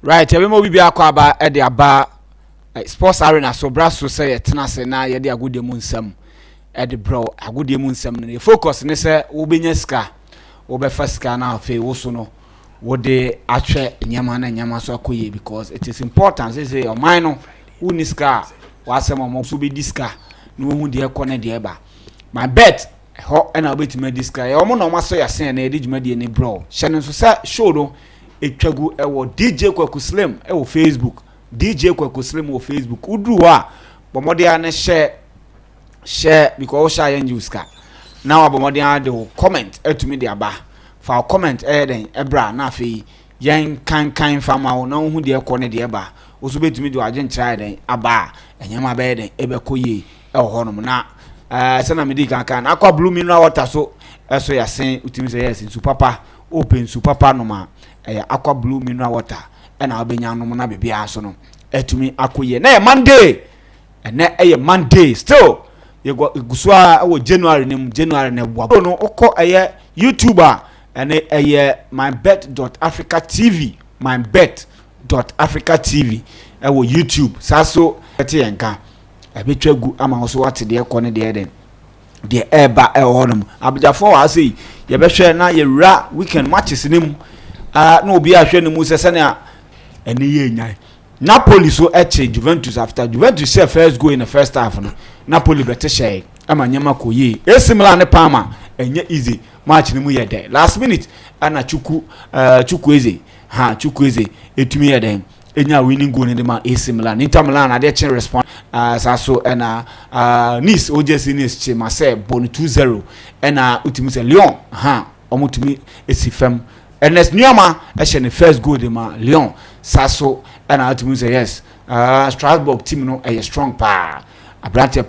Right, every we be akwa at the aba sports arena so brass say tenase na ye de agudie mu nsam e de bro agudie mu nsam ne focus ne say wo benya ska wo be faska na afi wo so no wo de atwe nyama na nyama so akoye because it is important say your mind no wo ni ska wa asem mo so be diska no hu de ekọ ne de ba my bet ho na obetime diska e omo na omo so ya sen na e de djuma de ne bro hye so say show no etwagu ewo DJ Kwaku Slim ewo Facebook DJ Kwaku Slim wo Facebook udu a bomode ane share because share yen use ka now bomode ane de comment etumi de aba fa comment den ebra na afi yen kan fama wo na hu de ekọ ne de eba oso betumi de agent try den aba enyama be den ebekoye ewo honom na sana medi kan akwa blue mineral water so eso ya sen utimi say yes su papa open su papa no ma aqua blue mineral water na obenya no na bebia so no etumi akoye na Monday na Monday still you go gusua January ne bua no okọ YouTuber and MYBET.AFRICA TV MYBET.AFRICA TV ewo YouTube saso ete yenka ebetwagu ama so wate de ekọ ne de den de eba ehonum abjafo wa sei ye behwe na ye wura weekend matches nim no obi ahwe ne mu sese na ene ye nyan Napoli so eche Juventus after Juventus say first goal in the first half no Napoli bete share ama nyama koye esimla ne Parma enye easy match ne mu ye dey last minute ana Chukwueze etumi ye dey enya winning goal ne de ma esimla Inter Milan na dey chen response saso ena Nice OJC Nice che ma say bon 2-0 ena utimi say Lyon omutumi esifem Ernest Nyama ehye ne first goal de ma Lyon saso ena utimi say yes Strasbourg team no strong pa abrante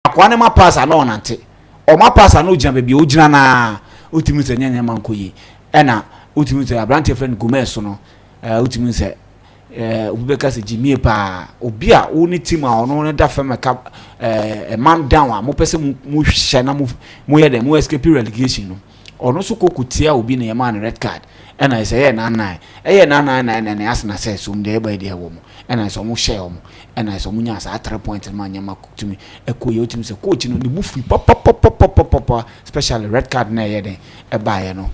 akwane ma pass na onante o ma pass na ogina bebia ogina na utimi say nyanya mankoyi ena utimi say abrante friend Gomez no utimi say Ubeka se Jimmy pa obi a wo ni team a ono ne da fam ka man down a mo pese mu hye na mo ye dem mo escape relegation no ono so kokutia obi na man red card and I say na na na asna say so mde eba de wo mo and I so mo share mo and I so mo nya sa 3 points man nya makutumi ekoye otimi se coach no ni bufi pop special red card na ye den eba ye no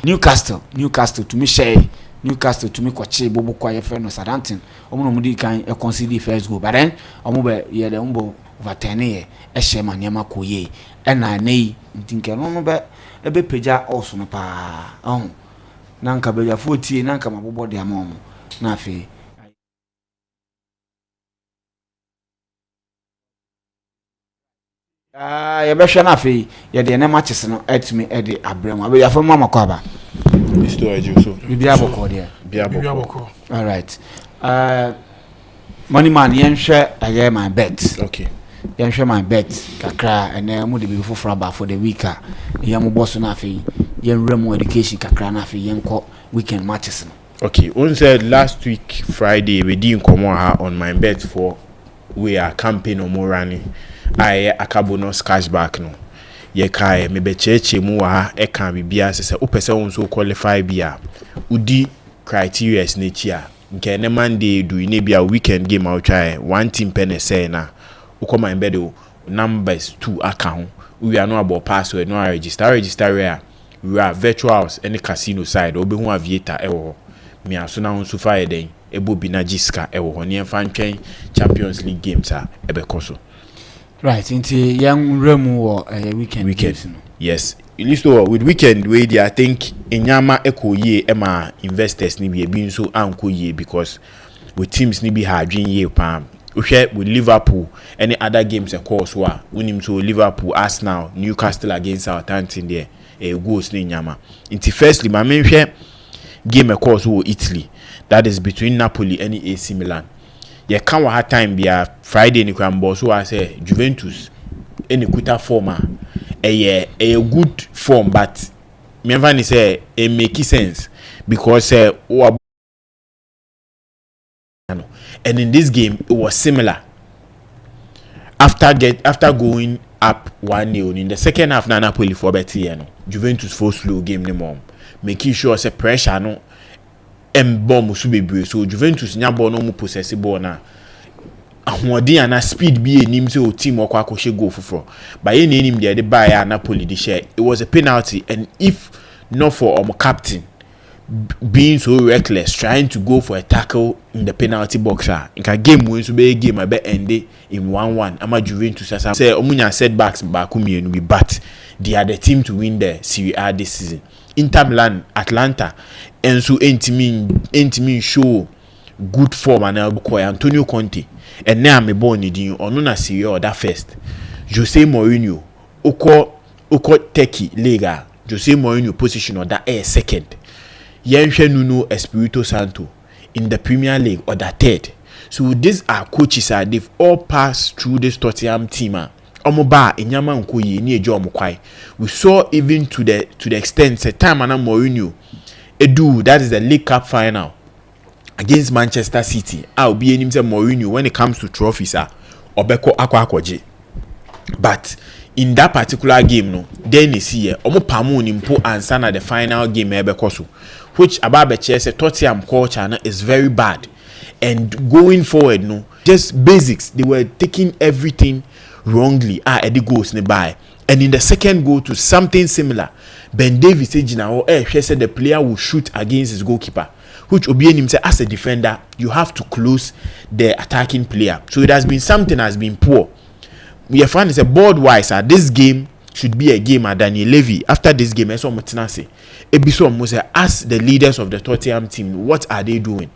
Newcastle to me share Newcastle to me kwache bobo kwa ye friend no Southampton omo no mudi kan e concede first goal but then omo be ye de mbo overturn ye e share man yama koye e na nei ntinke no be e be peja also no pa na nka be ya 40 na nka mabobo de amom na afi ye be hwe na afi ye de na matches no etimi e de abrem abe ya fa mama kwa ba Mr. Ajuso. Biaboko there. Biaboko. All right. Money man, I my bet. Okay. Yenshare my bet. Kakra and then mudi before for the week. Yamu boss na fi. Yen remo education kakra na fi yenko weekend matches. Okay. On said last week Friday we didn't come on my bet for we are campaign or more running. I bonus cashback no. Ye kai me be cheche mu wa e kan bibia se opese won so qualify bia udi criteria na chi a nke ne Monday do ne bia weekend game out try one team pen say na ukoma embedo numbers 2 aka ho we are no about password no register where we are virtual house any casino side obi hu aviator e wo me aso na won so fire den ebo bi na giska e wo ne mfa ntwen Champions League games a e be koso. Right, into young remu or weekend. Games, no? Yes. Listo with weekend way I think enyama eko ye ema investors ni be bin so anko ye because with teams ni be ha dwen ye pam. Uhwe with Liverpool any other games of course wa unim so Liverpool Arsenal Newcastle against Southampton there goals ni nyama. Into firstly my main game of course wo Italy that is between Napoli and AC Milan. Ye kan wa ha time bia Friday ni kwambo so I say Juventus any quita form a good form but me van say it make sense because and in this game it was similar after going up 1-0 in the second half. Na Napoli for better, you know. Juventus for slow game ni mom, making sure say pressure no bomb so bebre. So Juventus nya ball no mu possess ball na ahoɔden ana speed be enim say o team okwa akɔhye goal for. But any enim there the buy Napoli the share. It was a penalty, and if not for captain being so reckless, trying to go for a tackle in the penalty box, in a game win so be a game I bet end in 1-1. Ama Juventus as I say omunya setbacks back be, but they are the team to win the Serie A this season. Inter Milan, Atlanta, and so entimi show good form and Antonio Conte, and now me born in on na Serie A that first. Jose Mourinho, Oko Teki Lega, Jose Mourinho position or that air second. Yenhwe Nuno Espirito Santo in the Premier League or that third. So these are coaches they've all passed through this Tottenham team. Omoba enyama nkoyi ni ejo omokwai. We saw even to the extent say time ana Mourinho edu, that is the League Cup final against Manchester City. I'll be him say Mourinho when it comes to trophies obeko akwaje. But in that particular game no, then you see omo pamu ni mpo answer na the final game ebeko so, which ababeche say Tottenham culture is very bad. And going forward no, just basics, they were taking everything wrongly. Eddie goes nearby, and in the second goal to something similar, Ben Davies said the player will shoot against his goalkeeper, which Obianim said as a defender you have to close the attacking player. So it has been something has been poor. We are finding a board wise this game should be a game at Daniel Levy. After this game, as the leaders of the Tottenham team, what are they doing?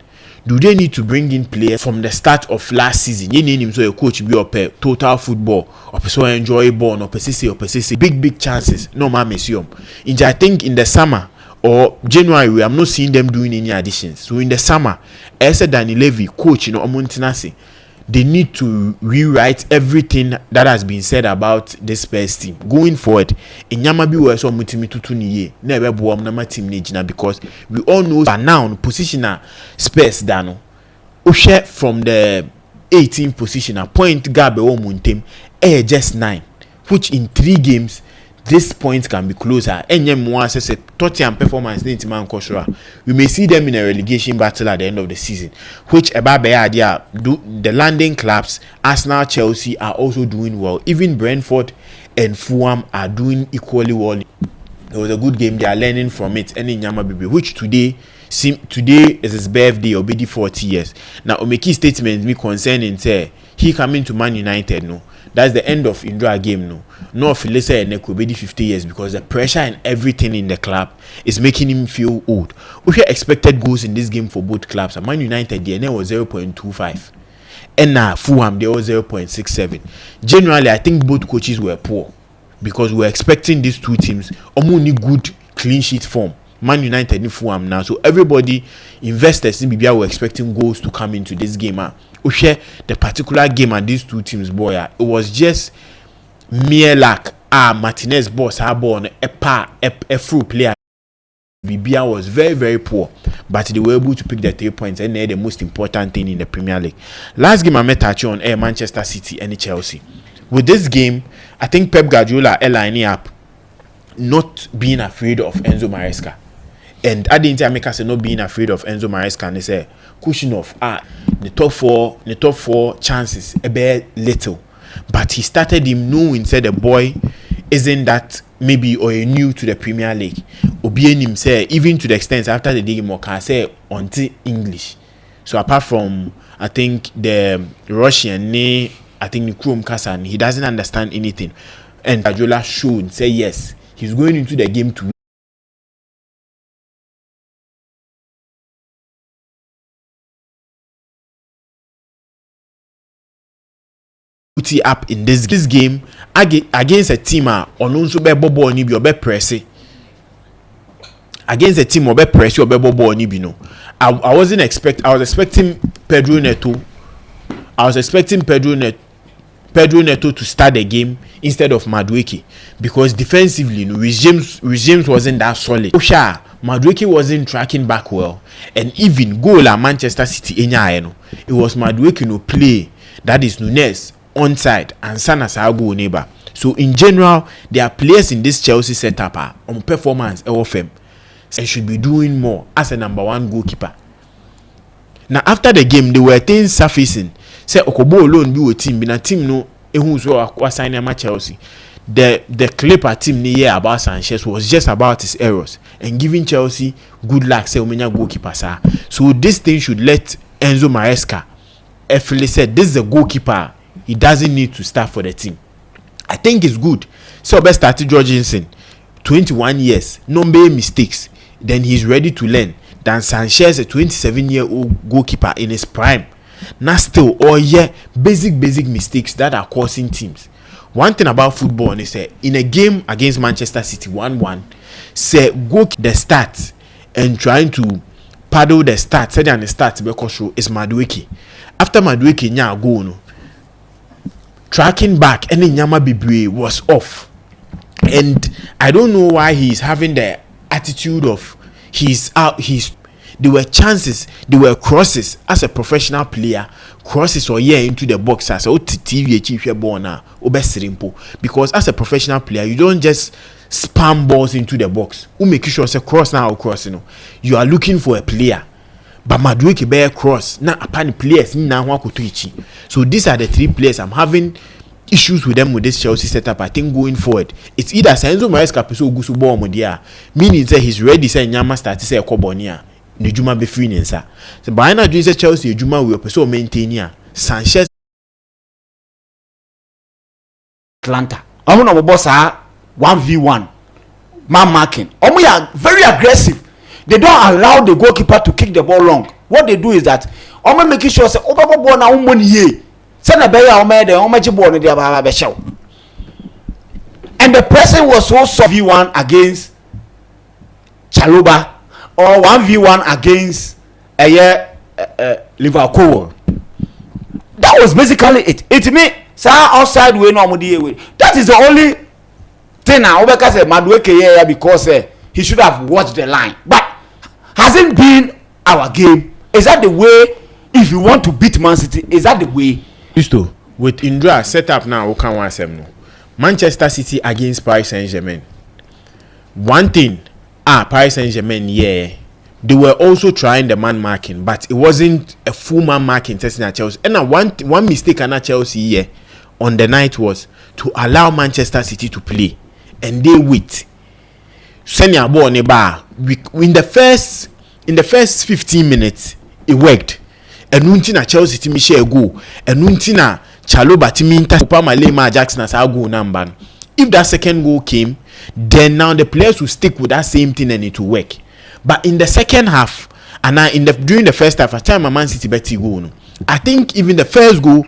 Do they need to bring in players from the start of last season? You need him so a coach be up total football or so enjoyable or persist big chances. No man museum. I think in the summer or January, I'm not seeing them doing any additions. So in the summer, as a Daniel Levy coach, they need to rewrite everything that has been said about this Spurs team going forward. In Yamabi was so mutimi never boom nama team nijina, because we all know that now positioner Spurs dano Oshe from the 18th position a point gap team just 9, which in 3 games this point can be closer. Tottenham performance we may see them in a relegation battle at the end of the season, which the London clubs Arsenal, Chelsea are also doing well. Even Brentford and Fulham are doing equally well. It was a good game. They are learning from it. And in Yamabibi, which today is his birthday, already 40 years. Now Omeki statement me concerning say he coming to Man United no. That's the end of Indra game no. No Philisa and Nekobedi 50 years, because the pressure and everything in the club is making him feel old. We expected goals in this game for both clubs. Man United DNA was 0.25. And now Fulham there was 0.67. Generally, I think both coaches were poor, because we were expecting these two teams only good clean sheet form. Man United and Fulham now. So everybody, investors in BBI were expecting goals to come into this game. The particular game and these two teams, it was just mere lack. Martinez boss born a full player. BBI was very, very poor, but they were able to pick the 3 points, and they're the most important thing in the Premier League. Last game I met touch on Manchester City and Chelsea. With this game, I think Pep Guardiola lining up not being afraid of Enzo Maresca. And I didn't make us not being afraid of Enzo Maresca, and they say cushion of the top four chances a bit little. But he started him knowing said the boy isn't that maybe or new to the Premier League. Obien him say even to the extent after the game or can say onto English. So apart from I think the Russian I think the Chrome Kasan, he doesn't understand anything. And Guardiola showed say yes, he's going into the game to put it up in this game against a team onunso be bobo ni bi obe press against a team obe press obe bobo ni bi no. I was expecting Pedro Neto to start the game instead of Madueke, because defensively James wasn't that solid. Madueke wasn't tracking back well, and even goal at Manchester City it was Madueke play, that is Nunes onside and Sana Sabu neighbor. So in general, there are players in this Chelsea setup on performance FM and should be doing more as a number one goalkeeper. Now after the game, there were things surfacing. Say Okobo alone be a team, be a team no who's signing my Chelsea. The clip at team near about Sanchez was just about his errors and giving Chelsea good luck. Say Omenia goalkeeper, sir. So this thing should let Enzo Maresca. Efele said this is a goalkeeper. He doesn't need to start for the team. I think it's good. So best started Jorgensen, 21 years, no make mistakes. Then he's ready to learn. Than Sanchez, a 27-year-old goalkeeper in his prime. Now still, basic mistakes that are causing teams. One thing about football is in a game against Manchester City 1-1, say go the stats and trying to paddle the stats, say the stats because show is Madueke. After Madueke nya go no. Tracking back and Nyama Bibre was off. And I don't know why he's having the attitude of there were chances, there were crosses as a professional player, crosses or into the box as TV chief ball now, because as a professional player, you don't just spam balls into the box. Who make sure say cross now or cross, you are looking for a player. But Madueke bear cross now upon players now. So these are the three players I'm having issues with them with this Chelsea setup. I think going forward, it's either Enzo Maresca piso gusu ball modia, meaning say he's ready say Nyama start say Kobonia, Nejuma be free nensa. So by now doing say Chelsea Nejuma will piso maintain Sanchez Atlanta. Omo boss 1v1 man marking. Omo are very aggressive. They don't allow the goalkeeper to kick the ball long. What they do is that omo making sure say oba ball na money ye. And the person was also V1 against Chaluba or 1v1 against Liverpool. That was basically it. It means outside way no way. That is the only thing now. Obeka said Madueke because he should have watched the line, but hasn't been our game. Is that the way? If you want to beat Man City, is that the way? With Indra set up now, Manchester City against Paris Saint-Germain. One thing, Paris Saint-Germain, they were also trying the man marking, but it wasn't a full man marking testing at Chelsea. And one mistake at Chelsea on the night was to allow Manchester City to play, and they wait. Send your ball on the bar. In the first 15 minutes, it worked. Enuntina Chelsea team share go. Enuntina Chaloba team inter Malema Jackson as our goal number. If that second goal came, then now the players will stick with that same thing and it will work. But in the second half, and during the first half, I tell my Man City better goal. No. I think even the first goal.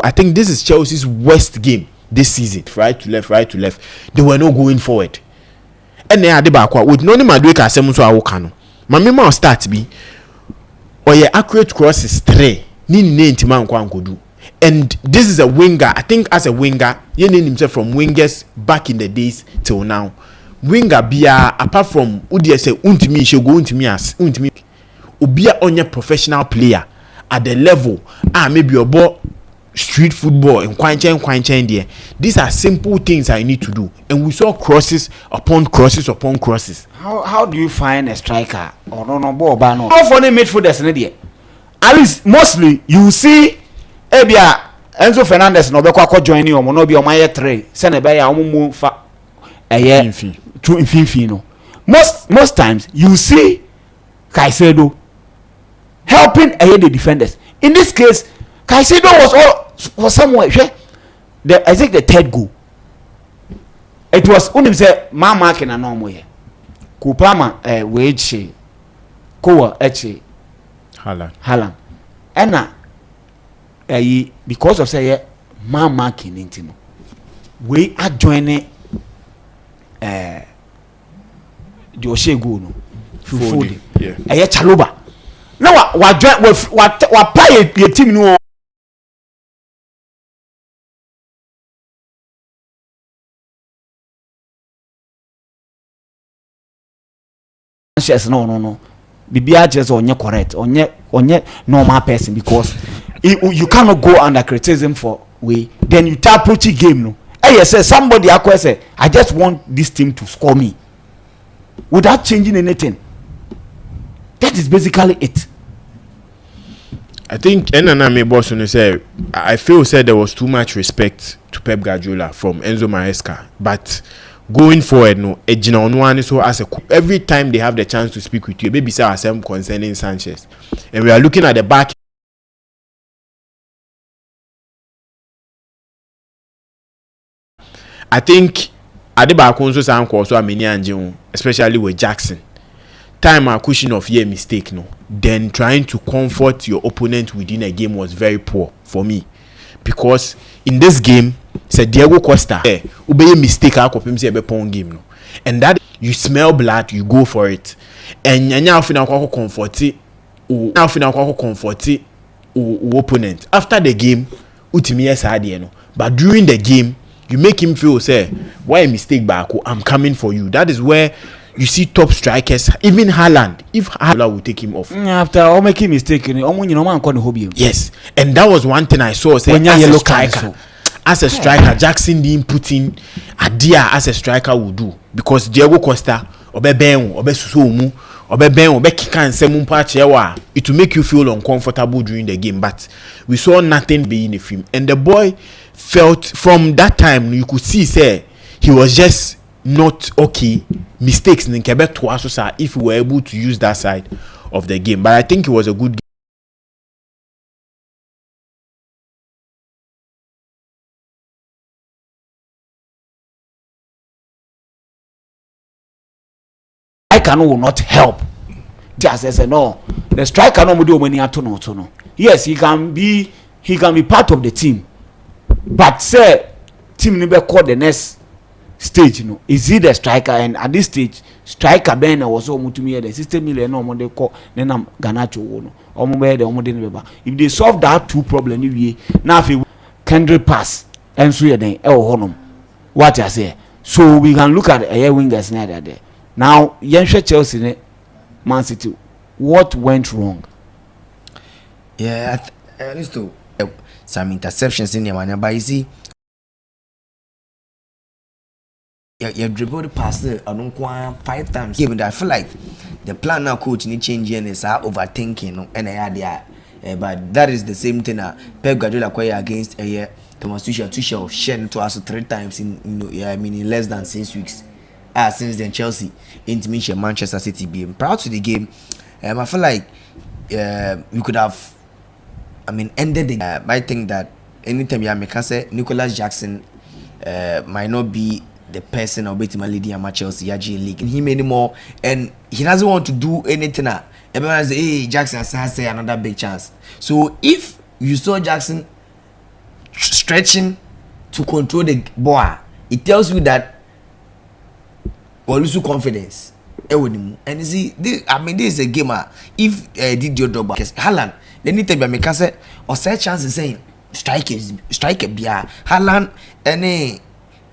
I think this is Chelsea's worst game this season. Right to left. They were not going forward. And they had back with no Madueke asem so awokano. Mamema start be or your accurate cross is 3. Ni ntima nkwa nkodu. And this is a winger. I think as a winger, you name himself from wingers back in the days till now. Winger bia apart from udi say untimi shego untimi obia onye professional player at the level maybe your ball street football and kwanchen there. These are simple things I need to do, and we saw crosses upon crosses. How do you find a striker or no ball no for the midfielders in there? At least mostly you see Ebia Enzo Fernandez no be kwa join you no be on my 3 send e be ya omumu fa to infinity no. Most times you see Caicedo helping the defenders. In this case Caicedo was all for somewhere. I think the third goal. It was only say man marking a normal here. Kupama wage Kowa eche Haaland. And because of say man marking intimo. We are joining the Oshe goal no. Folding. Yeah. Chaluba. Now what play your team no. No. Bibia just onye correct, onye normal person because you cannot go under criticism for way. Then you start approaching game no. Hey, say somebody say, I just want this team to score me without changing anything. That is basically it. I think Enana boss when say I feel said there was too much respect to Pep Guardiola from Enzo Maresca, but going forward no ejina ono ani so as a every time they have the chance to speak with you maybe say ourselves concerning Sanchez, and we are looking at the back. I think Adebayo so say anko so ameni anje, especially with Jackson. Time a cushion of year mistake no, then trying to comfort your opponent within a game was very poor for me, because in this game say Diego Costa obey mistake akopim say be pon game no, and that you smell blood you go for it, and nyanya afina kwa comfort o opponent after the game utimi yesade no, but during the game you make him feel say why a mistake back, I'm coming for you. That is where you see top strikers, even Haaland, if Haaland will take him off. After all making mistake, yes. And that was one thing I saw. Say, as a striker, Jackson didn't put in idea as a striker would do. Because Diego Costa, it will make you feel uncomfortable during the game. But we saw nothing being in film. And the boy felt from that time, you could see, say, he was just not okay. Mistakes in Quebec to us if we were able to use that side of the game. But I think it was a good game. Striker will not help. Just as a no, the striker no do many no. Yes, he can be part of the team, but say team never call the next stage, you know, is he the striker? And at this stage, striker Ben was almost to me the 60 million no more they call then I'm Ganacho no if they solve that two problem now if Kendrick pass and so then what I say, so we can look at a wingers near there. Now Chelsea Man City, what went wrong? Yeah, at least some interceptions in there, but you see you dribble the passer on 5 times. Given that I feel like the plan now coach need change and is overthinking and but that is the same thing that Pep Guardiola acquired against Thomas Tuchel shared to us 3 times in less than 6 weeks. Since then Chelsea into Manchester City being proud to the game. I feel like we could have ended the I think that anytime you make say Nicholas Jackson might not be the person or better leading a Chelsea league in him anymore, and he doesn't want to do anything. Everyone say, hey, Jackson has say another big chance. So if you saw Jackson stretching to control the ball, it tells you that we're losing confidence. And you see, this is a gamer. If did your job, Haaland, anytime you make say or say chance saying strike Bia Haaland any.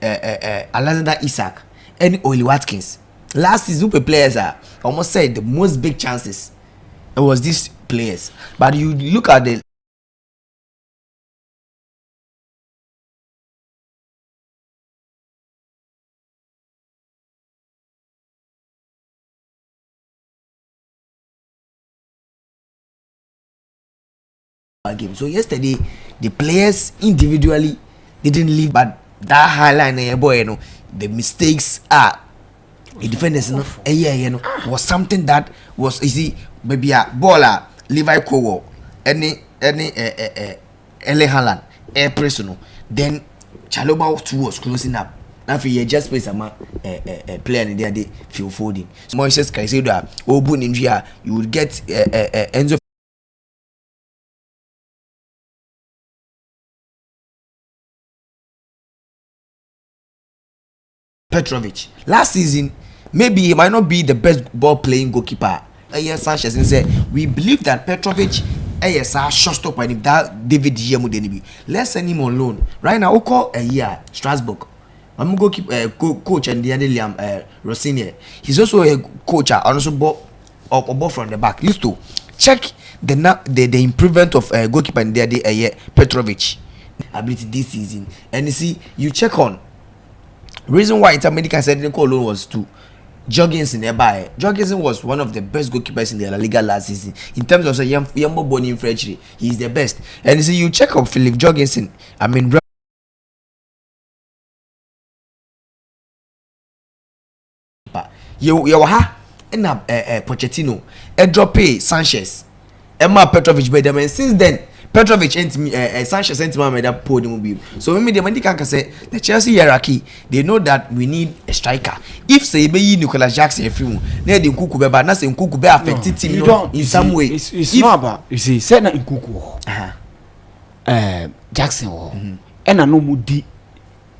Alexander Isak and Oli Watkins. Last season players are almost said the most big chances. It was these players. But you look at the game. So yesterday the players individually didn't leave, but that highline boy, the mistakes are the defenders was something that was easy. Maybe a baller Levi Kowo any Ele Haaland air personal, then Chaloba 2 was closing up. Now if you just play some player in there they feel folding. So Moises Caicedo Obu Ninja, you would get Enzo Petrovic. Last season, maybe he might not be the best ball playing goalkeeper. Sanchez and say we believe that Petrovic shot stopper and if that David Yemu let's send him on loan. Right now, call a year Strasbourg. I'm go keep coach and the other Liam Rossini. He's also a coach and also or ball from the back. Used to check the improvement of goalkeeper in there Petrovic ability this season, and you see you check on reason why Inter said didn't call alone was to Jorgensen nearby. Jorgensen was one of the best goalkeepers in the La Liga last season in terms of young born in French. He's the best, and you see you check on Philip Jorgensen. I mean. You ha na Pochettino drop Sanchez Emma Petrovic by them, and since then Petrovic and Sanchez and that podium be. So when the man can say the Chelsea hierarchy, they know that we need a striker. If say be Nicolas Jackson if you na the Nkuku be na say Nkuku be affected team in some way. It's not about, you see, say na Nkuku Jackson and no mudi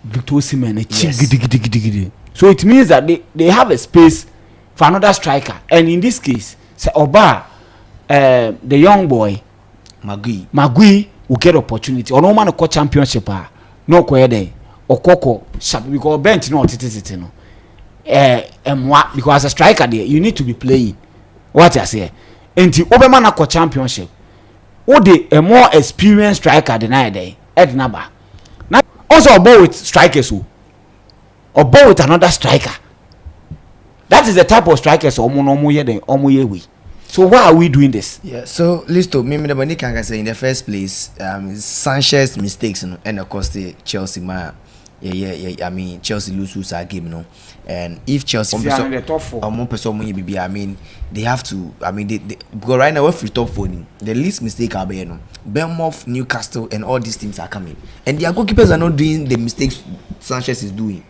Victor Osimhen gidi. So it means that they have a space for another striker, and in this case say Oba the young boy Magui will get opportunity. Or no man ko championship no ko there or koko sharp because bench no titi no because as a striker there you need to be playing what I say enti Oberman ko championship o de a more experienced striker than I there Ednaba now also ball with strikers or ball with another striker. That is the type of strikers we. So why are we doing this? Yeah, so Listo, me the money can say in the first place, Sanchez mistakes and of course the Chelsea I mean Chelsea lose our game, and if Chelsea I mean they have to, I mean they because right now we're free top 4, the least mistake are being Bournemouth, Newcastle and all these teams are coming, and their goalkeepers are not doing the mistakes Sanchez is doing.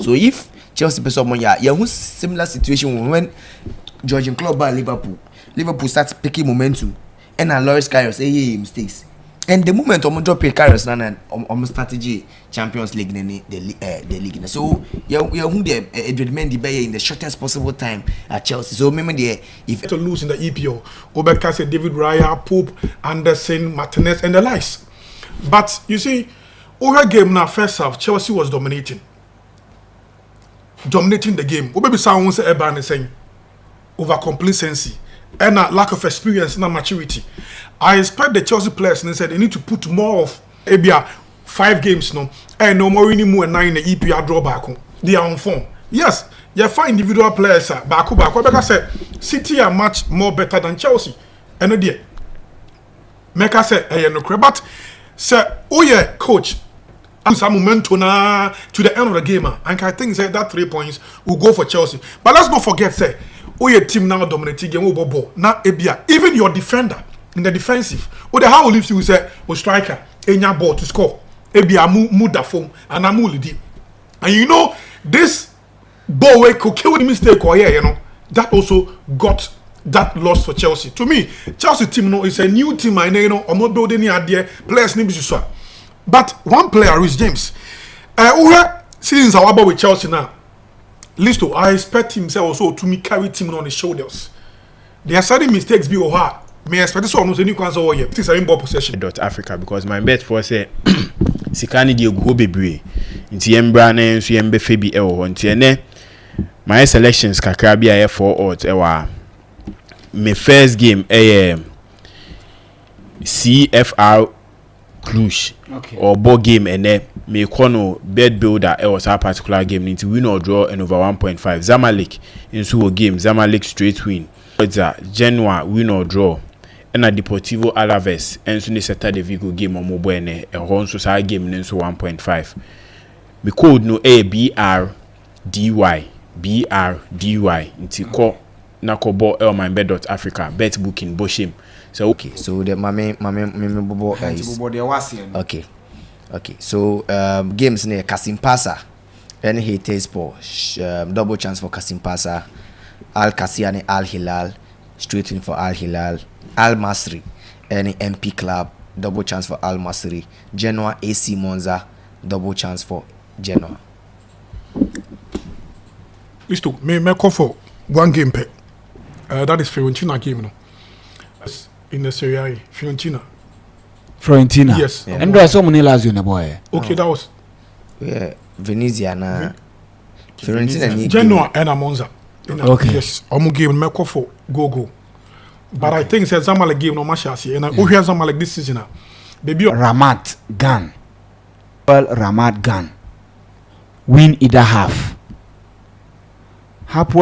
So if Chelsea person similar situation when Georgian club by Liverpool starts picking momentum, and Loris Karius say mistakes, and the moment drop Karius and strategy Champions League the league. So who the Edmund in the shortest possible time at Chelsea. So remember if to lose in the EPO, Obekase, David Raya, Pope, Anderson, Martinez, and the likes. But you see, over game now first half Chelsea was dominating the game. Maybe someone say Eban is saying over complacency and lack of experience and maturity. I expect the Chelsea players and they said they need to put more of maybe 5 games and no more winning more 9 in the EPR drawback. They are on form. Yes, you find individual players back. Because I said City are much more better than Chelsea. And no make I say no but say coach. Some momentum to the end of the game, and I think that 3 points will go for Chelsea. But let's not forget, your team now dominating game over ball. Now, even your defender in the defensive, how will you say, striker, any ball to score? Move the phone and I'm lidi. And you know, this ball way could kill the mistake or that also got that loss for Chelsea. To me, Chelsea team is a new team. I know, I'm not building any idea. Players need to swap. But one player is James. Since I was with Chelsea now, Listo, I expect himself also to carry team on his shoulders. There are certain mistakes be hard. May I expect so almost any cancer or yet. This is a ball possession. .Africa because my bet for say Sikani di go bebre. Inti embra na enso yembe febi e wo nti ene my selections kakra bi aye 4 odds ewa. My first game CFR Cluj or ball game and me kono bed builder was a particular game need to win or draw and over 1.5 Zamalek into a game Zamalek straight win it's a Genoa win or draw and a Deportivo Alaves and so they set the Vigo game on mobile and a honso side game into 1.5 me code no BRDY into call nakobo MYBET.AFRICA bet booking boshim. So okay, so the mame bobo is okay. So games near Kasimpasa, any haters for double chance for Kasimpasa, Al Kasiane Al Hilal, straight in for Al Hilal, Al Masri, any MP club, double chance for Al Masri, Genoa AC Monza, double chance for Genoa. Listo, me call for one game pay. That is Fiorentina game in the Serie A. Fiorentina. Yes. Yeah. And there are so many Lazio in the boy. Okay, that was Venezia na Fiorentina. Genoa and Monza. Okay. Yes, I'm game me call for go. But I think say Zamalek game no match as and I hear Zamalek this season. Baby Ramat Gan. Well, Ramat Gan. Win either half.